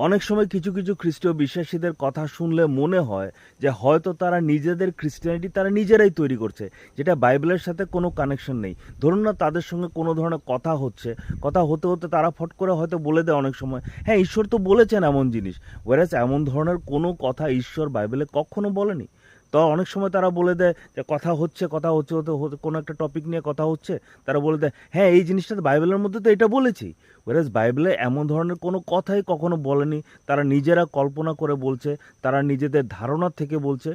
অনেক সময় কিছু কিছু খ্রিস্টীয় বিশ্বাসীদের কথা শুনলে মনে হয় যে হয়তো তারা নিজেদের খ্রিস্টিয়ানিটি তারা নিজেরাই তৈরি করছে, যেটা বাইবেলের সাথে কোনো কানেকশন নেই। ধরুন না, তাদের সঙ্গে কোনো ধরনের কথা হচ্ছে, কথা হতে হতে তারা ফট করে হয়তো বলে দেয় অনেক সময়, হ্যাঁ ঈশ্বর তো বলেছেন এমন জিনিস, ওয়ারাস এমন ধরনের কোনো কথা ঈশ্বর বাইবেলে কখনো বলেনি। তো অনেক সময় তারা বলে দেয় যে কথা হচ্ছে কোনো একটা টপিক নিয়ে কথা হচ্ছে, তারা বলে দেয় হ্যাঁ এই জিনিসটা তো বাইবেলের মধ্যে তো এটা বলেছি। ওয়ারাস বাইবেলে এমন ধরনের কোনো কথাই কখনো বলেনি। তারা নিজেরা কল্পনা করে বলছে, তারা নিজেদের ধারণা থেকে বলছে।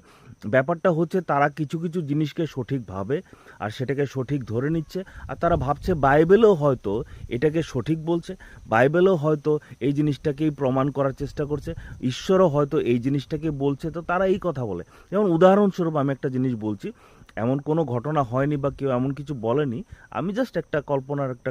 ব্যাপারটা হচ্ছে তারা কিছু কিছু জিনিসকে সঠিক ভাবে আর সেটাকে সঠিক ধরে নিচ্ছে, আর তারা ভাবছে বাইবেলও হয়তো এটাকে সঠিক বলছে, বাইবেলও হয়তো এই জিনিসটাকেই প্রমাণ করার চেষ্টা করছে, ঈশ্বরও হয়তো এই জিনিসটাকে বলছে, তো তারা এই কথা বলে। যেমন উদাহরণস্বরূপ আমি একটা জিনিস বলছি, এমন কোনো ঘটনা হয়নি বা কেউ এমন কিছু বলেনি, আমি জাস্ট একটা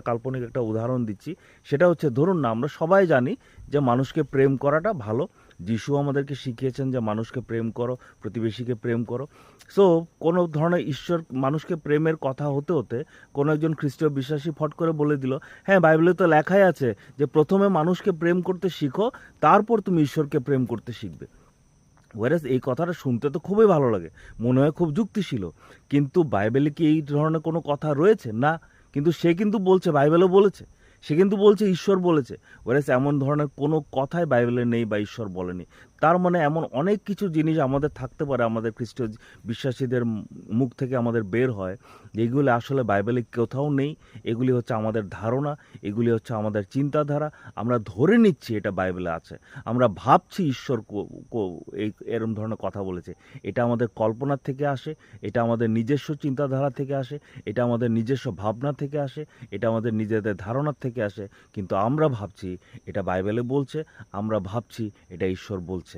কাল্পনিক একটা উদাহরণ দিচ্ছি। সেটা হচ্ছে, ধরুন না, আমরা সবাই জানি যে মানুষকে প্রেম করাটা ভালো। যিশু আমাদেরকে শিখিয়েছেন যে মানুষকে প্রেম করো, প্রতিবেশীকে প্রেম করো। সো কোনো ধরনের ঈশ্বর মানুষকে প্রেমের কথা হতে হতে কোনো একজন খ্রিস্টীয় বিশ্বাসী ফট করে বলে দিল, হ্যাঁ বাইবেলে তো লেখাই আছে যে প্রথমে মানুষকে প্রেম করতে শিখো, তারপর তুমি ঈশ্বরকে প্রেম করতে শিখবে। ওয়ারাস এই কথাটা শুনতে তো খুবই ভালো লাগে, মনে হয় খুব যুক্তিশীল, কিন্তু বাইবেলে কি এই ধরনের কোনো কথা রয়েছে? না। কিন্তু সে কিন্তু বলছে বাইবেলও বলেছে, সে কিন্তু বলছে ঈশ্বর বলেছে। ওয়ারাস এমন ধরনের কোনো কথাই বাইবেলে নেই বা ঈশ্বর বলেনি। তার মানে এমন অনেক কিছু জিনিস আমাদের থাকতে পারে, আমাদের খ্রিস্টীয় বিশ্বাসীদের মুখ থেকে আমাদের বের হয়, যেগুলি আসলে বাইবেলে কোথাও নেই। এগুলি হচ্ছে আমাদের ধারণা, এগুলি হচ্ছে আমাদের চিন্তাধারা। আমরা ধরে নিচ্ছি এটা বাইবেলে আছে, আমরা ভাবছি ঈশ্বর এই এরম ধরনের কথা বলেছে। এটা আমাদের কল্পনার থেকে আসে, এটা আমাদের নিজস্ব চিন্তাধারা থেকে আসে, এটা আমাদের নিজস্ব ভাবনা থেকে আসে, এটা আমাদের নিজেদের ধারণার থেকে আসে। কিন্তু আমরা ভাবছি এটা বাইবেলে বলছে, আমরা ভাবছি এটা ঈশ্বর বলছে।